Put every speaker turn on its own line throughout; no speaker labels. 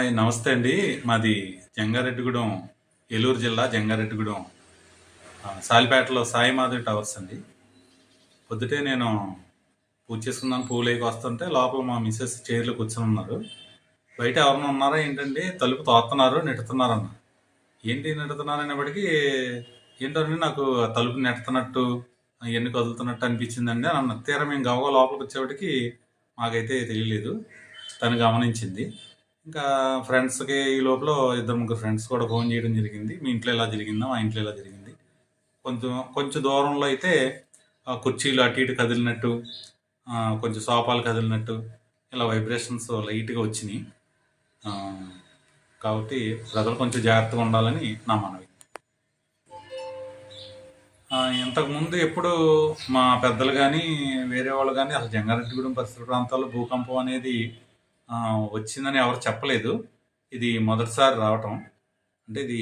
Hi నమస్తే అండి. మాది జంగారెడ్డిగూడెం, ఏలూరు జిల్లా జంగారెడ్డిగూడెం, సాలిపేటలో సాయి మాధవి టవర్స్ అండి. పొద్దుటే నేను పూజ చేసుకుందాను పూలేకి వస్తుంటే లోపల మా మిస్సెస్ చైర్లో కూర్చొని ఉన్నారు. బయట ఎవరైనా ఉన్నారా ఏంటండి, తలుపు తోస్తున్నారు నెట్టుతున్నారన్న. ఏంటి నెడుతున్నారు అనేప్పటికీ ఏంటంటే నాకు ఆ తలుపు నెడుతున్నట్టు ఇవన్నీ కదులుతున్నట్టు అనిపించిందండి అని అన్న. తీరా మేము గవగా లోపలికి వచ్చేప్పటికి మాకైతే తెలియలేదు. తను గమనించింది. ఇంకా ఫ్రెండ్స్కి ఈ లోపల ఇద్దరు ముగ్గురు ఫ్రెండ్స్ కూడా ఫోన్ చేయడం జరిగింది. మీ ఇంట్లో ఇలా జరిగిందా, మా ఇంట్లో ఇలా జరిగింది. కొంచెం కొంచెం దూరంలో అయితే కుర్చీలు అటు ఇటు కదిలినట్టు, కొంచెం సోఫాలు కదిలినట్టు ఇలా వైబ్రేషన్స్ లైట్గా వచ్చినాయి. కాబట్టి ప్రజలు కొంచెం జాగ్రత్తగా ఉండాలని నా మనవి. ఇంతకుముందు ఎప్పుడు మా పెద్దలు కానీ వేరే వాళ్ళు కానీ అసలు జంగారెడ్డిగూడెం పరిసర ప్రాంతాల్లో భూకంపం అనేది వచ్చిందని ఎవరు చెప్పలేదు. ఇది మొదటిసారి రావటం. అంటే ఇది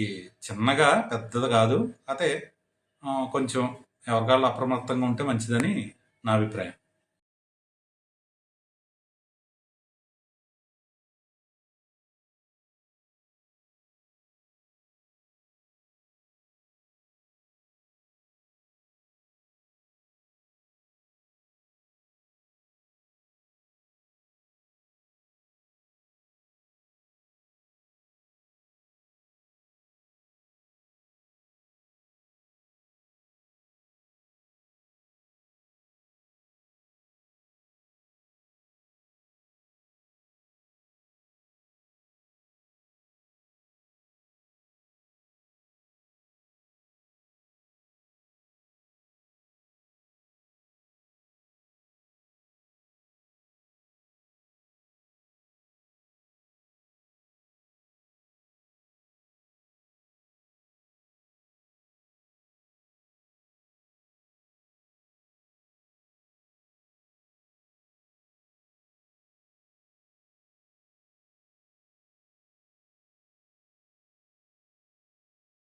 చిన్నగా పెద్దది కాదు. అయితే కొంచెం ఎవరికాళ్ళు అప్రమత్తంగా ఉంటే మంచిదని నా అభిప్రాయం.